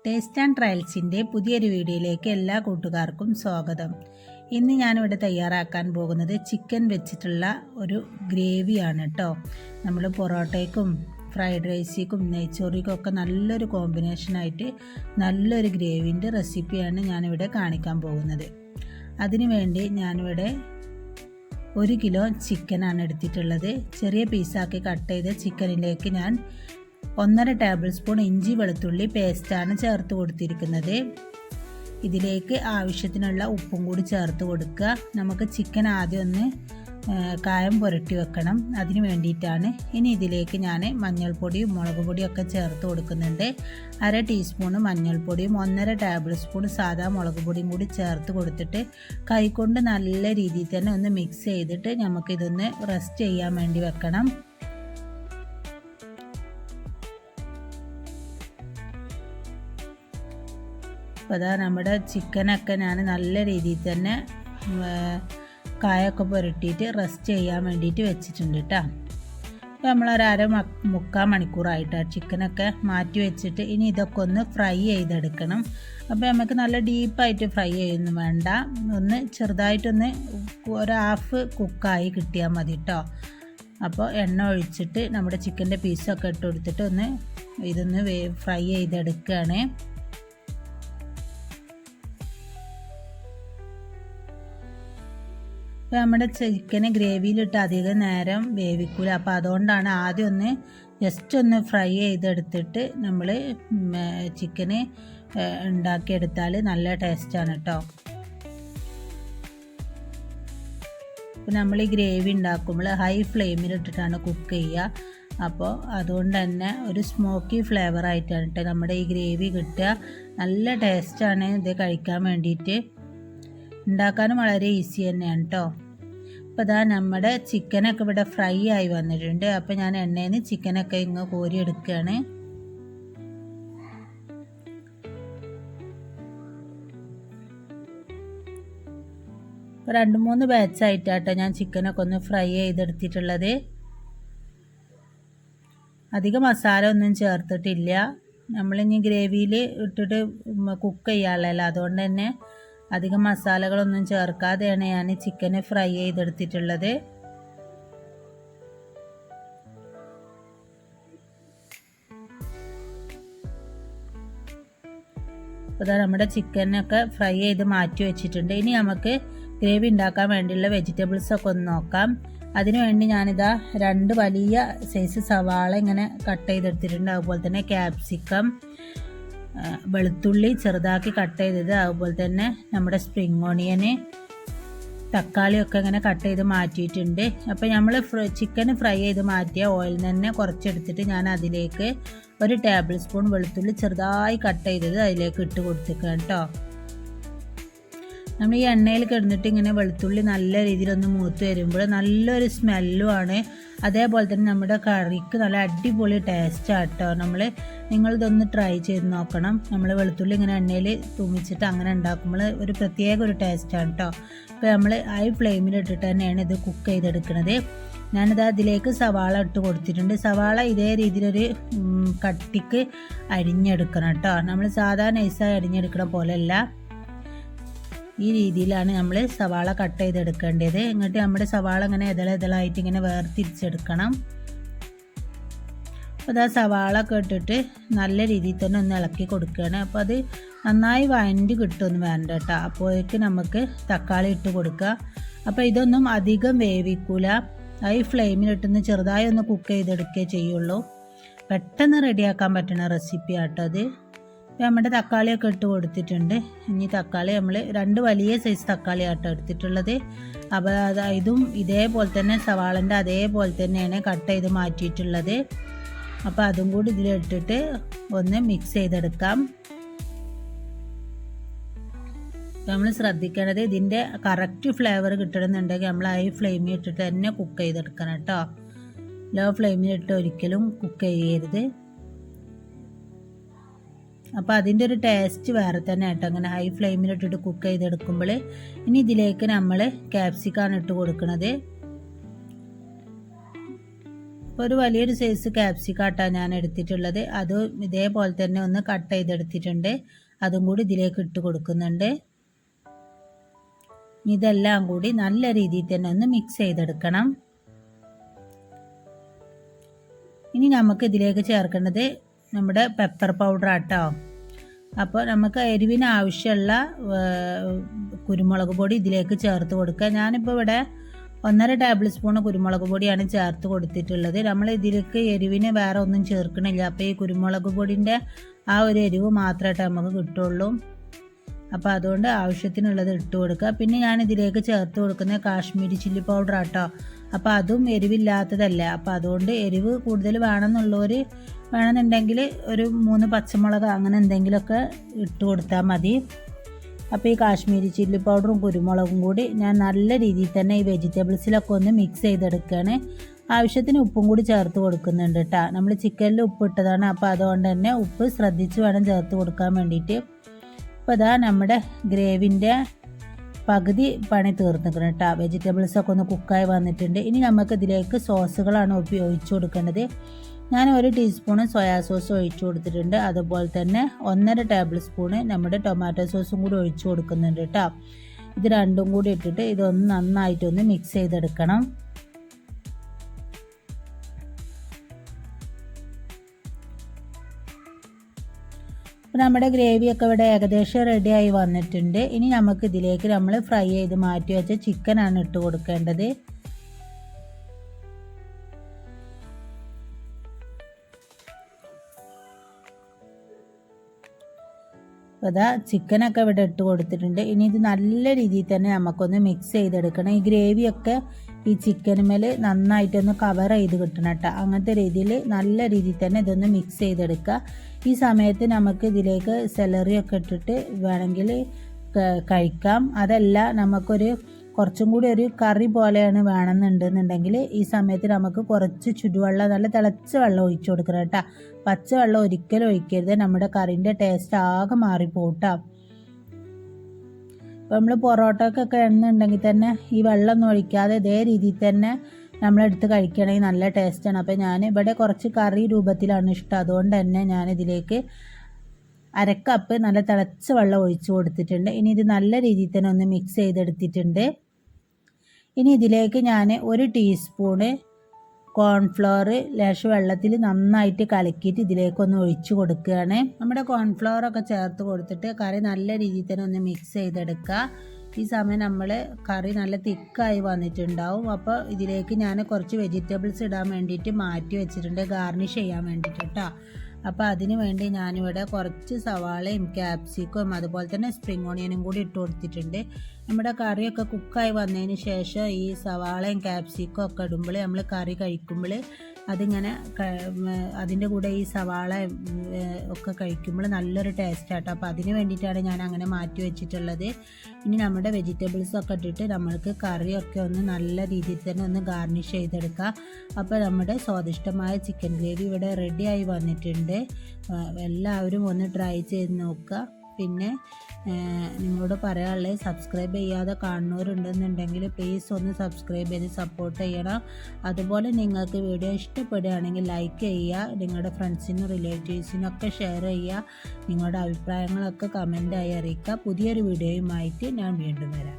Taste and ട്രയൽസിൻ്റെ പുതിയൊരു വീഡിയോയിലേക്ക് എല്ലാ കൂട്ടുകാർക്കും സ്വാഗതം. ഇന്ന് ഞാനിവിടെ തയ്യാറാക്കാൻ പോകുന്നത് ചിക്കൻ വെച്ചിട്ടുള്ള ഒരു ഗ്രേവിയാണ് കേട്ടോ. നമ്മൾ പൊറോട്ടയ്ക്കും ഫ്രൈഡ് റൈസിക്കും നെയ്ച്ചോറിക്കും ഒക്കെ നല്ലൊരു കോമ്പിനേഷനായിട്ട് നല്ലൊരു ഗ്രേവിൻ്റെ റെസിപ്പിയാണ് ഞാനിവിടെ കാണിക്കാൻ പോകുന്നത്. അതിനു വേണ്ടി ഞാനിവിടെ 1 കിലോ ചിക്കനാണ് എടുത്തിട്ടുള്ളത്. ചെറിയ പീസാക്കി കട്ട് ചെയ്ത ചിക്കനിലേക്ക് ഞാൻ 1.5 ടേബിൾ സ്പൂൺ ഇഞ്ചി വെളുത്തുള്ളി പേസ്റ്റാണ് ചേർത്ത് കൊടുത്തിരിക്കുന്നത്. ഇതിലേക്ക് ആവശ്യത്തിനുള്ള ഉപ്പും കൂടി ചേർത്ത് കൊടുക്കുക. നമുക്ക് ചിക്കൻ ആദ്യം ഒന്ന് കായം പുരട്ടി വെക്കണം, അതിന് വേണ്ടിയിട്ടാണ്. ഇനി ഇതിലേക്ക് ഞാൻ മഞ്ഞൾപ്പൊടിയും മുളക് പൊടിയും ഒക്കെ ചേർത്ത് കൊടുക്കുന്നുണ്ട്. 1/2 ടീസ്പൂൺ മഞ്ഞൾപ്പൊടിയും 1.5 ടേബിൾ സ്പൂൺ സാദാ മുളക് പൊടിയും കൂടി ചേർത്ത് കൊടുത്തിട്ട് കൈകൊണ്ട് നല്ല രീതിയിൽ തന്നെ ഒന്ന് മിക്സ് ചെയ്തിട്ട് നമുക്കിതൊന്ന് റെസ്റ്റ് ചെയ്യാൻ വേണ്ടി വെക്കണം. അപ്പോൾ അതാ നമ്മുടെ ചിക്കനൊക്കെ ഞാൻ നല്ല രീതിയിൽ തന്നെ കായൊക്കെ പുരട്ടിയിട്ട് റെസ്റ്റ് ചെയ്യാൻ വേണ്ടിയിട്ട് വെച്ചിട്ടുണ്ട് കേട്ടോ. അപ്പോൾ നമ്മളൊരു മുക്കാൽ മണിക്കൂറായിട്ടാണ് ചിക്കനൊക്കെ മാറ്റി വെച്ചിട്ട് ഇനി ഇതൊക്കെ ഒന്ന് ഫ്രൈ ചെയ്തെടുക്കണം. അപ്പോൾ നമുക്ക് നല്ല ഡീപ്പായിട്ട് ഫ്രൈ ചെയ്യൊന്നും വേണ്ട, ഒന്ന് ചെറുതായിട്ടൊന്ന് ഒരു ഹാഫ് കുക്കായി കിട്ടിയാൽ മതി കേട്ടോ. അപ്പോൾ എണ്ണ ഒഴിച്ചിട്ട് നമ്മുടെ ചിക്കൻ്റെ പീസൊക്കെ ഇട്ട് കൊടുത്തിട്ട് ഇതൊന്ന് ഫ്രൈ ചെയ്തെടുക്കുകയാണ്. അപ്പോൾ നമ്മുടെ ചിക്കന് ഗ്രേവിയിലിട്ട് അധികം നേരം വേവിക്കില്ല. അപ്പോൾ അതുകൊണ്ടാണ് ആദ്യം ഒന്ന് ജസ്റ്റ് ഒന്ന് ഫ്രൈ ചെയ്തെടുത്തിട്ട് നമ്മൾ ചിക്കന് ഉണ്ടാക്കിയെടുത്താൽ നല്ല ടേസ്റ്റാണ് കേട്ടോ. അപ്പോൾ നമ്മൾ ഈ ഗ്രേവി ഉണ്ടാക്കുമ്പോൾ ഹൈ ഫ്ലെയിമിലിട്ടിട്ടാണ് കുക്ക് ചെയ്യുക. അപ്പോൾ അതുകൊണ്ട് തന്നെ ഒരു സ്മോക്കി ഫ്ലേവറായിട്ടാണ് കേട്ടോ നമ്മുടെ ഈ ഗ്രേവി കിട്ടുക. നല്ല ടേസ്റ്റാണ് ഇത് കഴിക്കാൻ വേണ്ടിയിട്ട്. ഉണ്ടാക്കാനും വളരെ ഈസി തന്നെയാണ് കേട്ടോ. അപ്പോൾ ഇതാ നമ്മുടെ ചിക്കനൊക്കെ ഇവിടെ ഫ്രൈ ആയി വന്നിട്ടുണ്ട്. അപ്പോൾ ഞാൻ എണ്ണയിൽ നിന്ന് ചിക്കനൊക്കെ ഇങ്ങ് കോരി എടുക്കുകയാണ്. ഇപ്പോൾ 2-3 ബാച്ചായിട്ടാട്ടോ ഞാൻ ചിക്കനൊക്കെ ഒന്ന് ഫ്രൈ ചെയ്തെടുത്തിട്ടുള്ളത്. അധികം മസാല ഒന്നും ചേർത്തിട്ടില്ല. നമ്മളിനി ഗ്രേവിയിൽ ഇട്ടിട്ട് കുക്ക് ചെയ്യാനുള്ളതല്ല, അതുകൊണ്ട് തന്നെ അധികം മസാലകളൊന്നും ചേർക്കാതെയാണ് ഞാൻ ചിക്കന് ഫ്രൈ ചെയ്തെടുത്തിട്ടുള്ളത്. അപ്പോൾ നമ്മുടെ ചിക്കനൊക്കെ ഫ്രൈ ചെയ്ത് മാറ്റി വെച്ചിട്ടുണ്ട്. ഇനി നമുക്ക് ഗ്രേവി ഉണ്ടാക്കാൻ വേണ്ടിയുള്ള വെജിറ്റബിൾസൊക്കെ ഒന്ന് നോക്കാം. അതിനുവേണ്ടി ഞാനിതാ 2 വലിയ സൈസ് സവാള ഇങ്ങനെ കട്ട് ചെയ്തെടുത്തിട്ടുണ്ട്. അതുപോലെ തന്നെ ക്യാപ്സിക്കം, വെളുത്തുള്ളി ചെറുതാക്കി കട്ട് ചെയ്തത്, അതുപോലെ തന്നെ നമ്മുടെ സ്പ്രിംഗ് ഓണിയന്, തക്കാളിയൊക്കെ ഇങ്ങനെ കട്ട് ചെയ്ത് മാറ്റിയിട്ടുണ്ട്. അപ്പോൾ നമ്മൾ ചിക്കൻ ഫ്രൈ ചെയ്ത് മാറ്റിയ ഓയിൽ തന്നെ കുറച്ചെടുത്തിട്ട് ഞാൻ അതിലേക്ക് 1 ടേബിൾ സ്പൂൺ വെളുത്തുള്ളി ചെറുതായി കട്ട് ചെയ്തത് അതിലേക്ക് ഇട്ട് കൊടുത്തിരിക്കുകയാണ് കേട്ടോ. നമ്മൾ ഈ എണ്ണയിൽ കിടന്നിട്ട് ഇങ്ങനെ വെളുത്തുള്ളി നല്ല രീതിയിലൊന്ന് മൂത്ത് വരുമ്പോൾ നല്ലൊരു സ്മെല്ലുമാണ്. അതേപോലെ തന്നെ നമ്മുടെ കറിക്ക് നല്ല അടിപൊളി ടേസ്റ്റാണ് കേട്ടോ. നിങ്ങളിതൊന്ന് ട്രൈ ചെയ്ത് നോക്കണം. നമ്മൾ വെളുത്തുള്ളി ഇങ്ങനെ എണ്ണയിൽ തൂമിച്ചിട്ട് അങ്ങനെ ഉണ്ടാക്കുമ്പോൾ ഒരു പ്രത്യേക ഒരു ടേസ്റ്റാണ് കേട്ടോ. ഇപ്പോൾ നമ്മൾ ഹൈ ഫ്ലെയിമിലിട്ടിട്ട് തന്നെയാണ് ഇത് കുക്ക് ചെയ്തെടുക്കുന്നത്. ഞാനിത് അതിലേക്ക് സവാള ഇട്ട് കൊടുത്തിട്ടുണ്ട്. സവാള ഇതേ രീതിയിലൊരു കട്ടിക്ക് അരിഞ്ഞെടുക്കണം കേട്ടോ. നമ്മൾ സാധാരണ നൈസായി അരിഞ്ഞെടുക്കണ പോലെയല്ല, ഈ രീതിയിലാണ് നമ്മൾ സവാള കട്ട് ചെയ്തെടുക്കേണ്ടത്. എന്നിട്ട് നമ്മുടെ സവാള ഇങ്ങനെ ഇതളായിട്ട് ഇങ്ങനെ വേർതിരിച്ചെടുക്കണം. അപ്പോൾ അത് സവാള ഒക്കെ ഇട്ടിട്ട് നല്ല രീതിയിൽ തന്നെ ഒന്ന് ഇളക്കി കൊടുക്കുകയാണ്. അപ്പോൾ അത് നന്നായി വഴണ്ടി കിട്ടുമൊന്നും വേണ്ട കേട്ടോ. അപ്പോഴേക്ക് നമുക്ക് തക്കാളി ഇട്ട് കൊടുക്കുക. അപ്പോൾ ഇതൊന്നും അധികം വേവിക്കൂല, ഹൈ ഫ്ലെയിമിലിട്ടൊന്ന് ചെറുതായി ഒന്ന് കുക്ക് ചെയ്തെടുക്കുകയേ ചെയ്യുള്ളൂ. പെട്ടെന്ന് റെഡിയാക്കാൻ പറ്റുന്ന റെസിപ്പി ആട്ടോ അത്. നമ്മുടെ തക്കാളിയൊക്കെ ഇട്ട് കൊടുത്തിട്ടുണ്ട്. ഇനി തക്കാളി നമ്മൾ 2 വലിയ സൈസ് തക്കാളി ആട്ടോ എടുത്തിട്ടുള്ളത്. അപ്പോൾ ഇതും ഇതേപോലെ തന്നെ സവാളൻ്റെ അതേപോലെ തന്നെയാണ് കട്ട് ചെയ്ത് മാറ്റിയിട്ടുള്ളത്. അപ്പോൾ അതും കൂടി ഇതിലിട്ടിട്ട് ഒന്ന് മിക്സ് ചെയ്തെടുക്കാം. നമ്മൾ ശ്രദ്ധിക്കേണ്ടത് ഇതിൻ്റെ കറക്റ്റ് ഫ്ലേവർ കിട്ടണമെന്നുണ്ടെങ്കിൽ നമ്മൾ ഹൈ ഫ്ലെയിമിൽ ഇട്ടിട്ട് തന്നെ കുക്ക് ചെയ്തെടുക്കണം കേട്ടോ. ലോ ഫ്ലെയിമിലിട്ട് ഒരിക്കലും കുക്ക് ചെയ്യരുത്. അപ്പോൾ അതിൻ്റെ ഒരു ടേസ്റ്റ് വേറെ തന്നെ കേട്ടോ, അങ്ങനെ ഹൈ ഫ്ലെയിമിലിട്ടിട്ട് കുക്ക് ചെയ്തെടുക്കുമ്പോൾ. ഇനി ഇതിലേക്ക് നമ്മൾ ക്യാപ്സിക്കാണ് ഇട്ട് കൊടുക്കുന്നത്. അപ്പോൾ ഒരു വലിയൊരു സൈസ് ക്യാപ്സിക്കാട്ടാണ് ഞാൻ എടുത്തിട്ടുള്ളത്. അത് ഇതേപോലെ തന്നെ ഒന്ന് കട്ട് ചെയ്തെടുത്തിട്ടുണ്ട്. അതും കൂടി ഇതിലേക്ക് ഇട്ട് കൊടുക്കുന്നുണ്ട്. ഇതെല്ലാം കൂടി നല്ല രീതിയിൽ തന്നെ ഒന്ന് മിക്സ് ചെയ്തെടുക്കണം. ഇനി നമുക്ക് ഇതിലേക്ക് ചേർക്കേണ്ടത് നമ്മുടെ പെപ്പർ പൗഡർ ആട്ടോ. അപ്പോൾ നമുക്ക് എരിവിന് ആവശ്യമുള്ള കുരുമുളക് പൊടി ഇതിലേക്ക് ചേർത്ത് കൊടുക്കുക. ഞാനിപ്പോൾ ഇവിടെ 1.5 ടേബിൾ സ്പൂൺ കുരുമുളക് പൊടിയാണ് ചേർത്ത് കൊടുത്തിട്ടുള്ളത്. നമ്മൾ ഇതിലേക്ക് എരിവിന് വേറെ ഒന്നും ചേർക്കണില്ല. അപ്പോൾ ഈ കുരുമുളക് പൊടിൻ്റെ ആ ഒരു എരിവ് മാത്രമായിട്ട് നമുക്ക് കിട്ടുള്ളൂ. അപ്പോൾ അതുകൊണ്ട് ആവശ്യത്തിനുള്ളത് ഇട്ട് കൊടുക്കുക. പിന്നെ ഞാൻ ഇതിലേക്ക് ചേർത്ത് കൊടുക്കുന്നത് കാശ്മീരി ചില്ലി പൗഡർ ആട്ടോ. അപ്പോൾ അതും എരിവില്ലാത്തതല്ല. അപ്പോൾ അതുകൊണ്ട് എരിവ് കൂടുതൽ വേണമെന്നുണ്ടെങ്കിൽ ഒരു 3 പച്ചമുളക് അങ്ങനെ എന്തെങ്കിലുമൊക്കെ ഇട്ട് കൊടുത്താൽ മതി. അപ്പോൾ ഈ കാശ്മീരി ചില്ലി പൗഡറും കുരുമുളകും കൂടി ഞാൻ നല്ല രീതിയിൽ തന്നെ ഈ വെജിറ്റബിൾസിലൊക്കെ ഒന്ന് മിക്സ് ചെയ്തെടുക്കുകയാണ്. ആവശ്യത്തിന് ഉപ്പും കൂടി ചേർത്ത് കൊടുക്കുന്നുണ്ട് കേട്ടോ. നമ്മൾ ചിക്കനിൽ ഉപ്പ് ഇട്ടതാണ്. അപ്പോൾ അതുകൊണ്ട് തന്നെ ഉപ്പ് ശ്രദ്ധിച്ച് വേണം ചേർത്ത് കൊടുക്കാൻ വേണ്ടിയിട്ട്. അപ്പോൾ ഇതാ നമ്മുടെ ഗ്രേവിൻ്റെ പകുതി പണി തീർന്നിരിക്കണം കേട്ടോ. വെജിറ്റബിൾസൊക്കെ ഒന്ന് കുക്കായി വന്നിട്ടുണ്ട്. ഇനി നമുക്ക് ഇതിലേക്ക് സോസുകളാണ് ഒഴിച്ചു കൊടുക്കേണ്ടത്. ഞാൻ 1 ടീസ്പൂൺ സോയാ സോസ് ഒഴിച്ചു കൊടുത്തിട്ടുണ്ട്. അതുപോലെ തന്നെ 1.5 ടേബിൾ സ്പൂണ് നമ്മുടെ ടൊമാറ്റോ സോസും കൂടി ഒഴിച്ചു കൊടുക്കുന്നുണ്ട് കേട്ടോ. ഇത് രണ്ടും കൂടി ഇട്ടിട്ട് ഇതൊന്ന് നന്നായിട്ടൊന്ന് മിക്സ് ചെയ്തെടുക്കണം. അപ്പോൾ നമ്മുടെ ഗ്രേവിയൊക്കെ ഇവിടെ ഏകദേശം റെഡിയായി വന്നിട്ടുണ്ട്. ഇനി നമുക്ക് ഇതിലേക്ക് നമ്മൾ ഫ്രൈ ചെയ്ത് മാറ്റി വെച്ച ചിക്കനാണ് ഇട്ട് കൊടുക്കേണ്ടത്. അതാ ചിക്കനൊക്കെ ഇവിടെ ഇട്ട് കൊടുത്തിട്ടുണ്ട്. ഇനി ഇത് നല്ല രീതിയിൽ തന്നെ നമുക്കൊന്ന് മിക്സ് ചെയ്തെടുക്കണം. ഈ ഗ്രേവിയൊക്കെ ഈ ചിക്കനുമേൽ നന്നായിട്ടൊന്ന് കവർ ചെയ്ത് കിട്ടണം കേട്ടോ. അങ്ങനത്തെ രീതിയിൽ നല്ല രീതിയിൽ തന്നെ ഇതൊന്ന് മിക്സ് ചെയ്തെടുക്കുക. ഈ സമയത്ത് നമുക്ക് ഇതിലേക്ക് സെലറിയൊക്കെ ഇട്ടിട്ട് വേണമെങ്കിൽ കഴിക്കാം. അതല്ല നമുക്കൊരു കുറച്ചും കൂടി ഒരു കറി പോലെയാണ് വേണമെന്നുണ്ടെന്നുണ്ടെങ്കിൽ ഈ സമയത്ത് നമുക്ക് കുറച്ച് ചുടുവെള്ളം, നല്ല തിളച്ച വെള്ളം ഒഴിച്ചു കൊടുക്കണം കേട്ടോ. പച്ചവെള്ളം ഒരിക്കലും ഒഴിക്കരുത്. നമ്മുടെ കറിൻ്റെ ടേസ്റ്റ് ആകെ മാറിപ്പോട്ടാ. ഇപ്പോൾ നമ്മൾ പൊറോട്ടക്കൊക്കെ എണ്ണുണ്ടെങ്കിൽ തന്നെ ഈ വെള്ളമൊന്നും ഒഴിക്കാതെ ഇതേ രീതിയിൽ തന്നെ നമ്മളെടുത്ത് കഴിക്കണമെങ്കിൽ നല്ല ടേസ്റ്റാണ്. അപ്പോൾ ഞാൻ ഇവിടെ കുറച്ച് കറി രൂപത്തിലാണ് ഇഷ്ടം. അതുകൊണ്ട് തന്നെ ഞാനിതിലേക്ക് 1/2 കപ്പ് നല്ല തിളച്ച വെള്ളം ഒഴിച്ചു കൊടുത്തിട്ടുണ്ട്. ഇനി ഇത് നല്ല രീതിയിൽ തന്നെ ഒന്ന് മിക്സ് ചെയ്തെടുത്തിട്ടുണ്ട്. ഇനി ഇതിലേക്ക് ഞാൻ 1 ടീസ്പൂണ് കോൺഫ്ലവർ ലേശം വെള്ളത്തിൽ നന്നായിട്ട് കലക്കിയിട്ട് ഇതിലേക്കൊന്ന് ഒഴിച്ചു കൊടുക്കുകയാണ്. നമ്മുടെ കോൺഫ്ലവറൊക്കെ ചേർത്ത് കൊടുത്തിട്ട് കറി നല്ല രീതിയിൽ തന്നെ ഒന്ന് മിക്സ് ചെയ്തെടുക്കുക. ഈ സമയം നമ്മൾ കറി നല്ല തിക്കായി വന്നിട്ടുണ്ടാവും. അപ്പോൾ ഇതിലേക്ക് ഞാൻ കുറച്ച് വെജിറ്റബിൾസ് ഇടാൻ വേണ്ടിയിട്ട് മാറ്റി വെച്ചിട്ടുണ്ട്, ഗാർണിഷ് ചെയ്യാൻ വേണ്ടിയിട്ട് കേട്ടോ. അപ്പോൾ അതിന് വേണ്ടി ഞാനിവിടെ കുറച്ച് സവാളയും ക്യാപ്സിക്കും അതുപോലെ തന്നെ സ്പ്രിംഗ് ഓണിയനും കൂടി ഇട്ട് കൊടുത്തിട്ടുണ്ട്. നമ്മുടെ കറിയൊക്കെ കുക്കായി വന്നതിന് ശേഷം ഈ സവാളയും ക്യാപ്സിക്കും ഒക്കെ ഇടുമ്പോൾ നമ്മൾ കറി കഴിക്കുമ്പോൾ അതിങ്ങനെ അതിൻ്റെ കൂടെ ഈ സവാള ഒക്കെ കഴിക്കുമ്പോൾ നല്ലൊരു ടേസ്റ്റാട്ടോ. അപ്പോൾ അതിന് വേണ്ടിയിട്ടാണ് ഞാൻ അങ്ങനെ മാറ്റി വെച്ചിട്ടുള്ളത്. ഇനി നമ്മുടെ വെജിറ്റബിൾസൊക്കെ ഇട്ടിട്ട് നമ്മൾക്ക് കറിയൊക്കെ ഒന്ന് നല്ല രീതിയിൽ തന്നെ ഒന്ന് ഗാർണിഷ് ചെയ്തെടുക്കാം. അപ്പോൾ നമ്മുടെ സ്വാദിഷ്ടമായ ചിക്കൻ ഗ്രേവി ഇവിടെ റെഡിയായി വന്നിട്ടുണ്ട്. എല്ലാവരും ഒന്ന് ട്രൈ ചെയ്ത് നോക്കുക. പിന്നെ നിങ്ങളോട് പറയാനുള്ളത്, സബ്സ്ക്രൈബ് ചെയ്യാതെ കാണുന്നവരുണ്ടെന്നുണ്ടെങ്കിൽ പ്ലീസ് ഒന്ന് സബ്സ്ക്രൈബ് ചെയ്ത് സപ്പോർട്ട് ചെയ്യണം. അതുപോലെ നിങ്ങൾക്ക് വീഡിയോ ഇഷ്ടപ്പെടുകയാണെങ്കിൽ ലൈക്ക് ചെയ്യുക, നിങ്ങളുടെ ഫ്രണ്ട്സിനും റിലേറ്റീവ്സിനൊക്കെ ഷെയർ ചെയ്യുക, നിങ്ങളുടെ അഭിപ്രായങ്ങളൊക്കെ കമൻറ്റായി അറിയിക്കുക. പുതിയൊരു വീഡിയോയുമായിട്ട് ഞാൻ വീണ്ടും വരാം.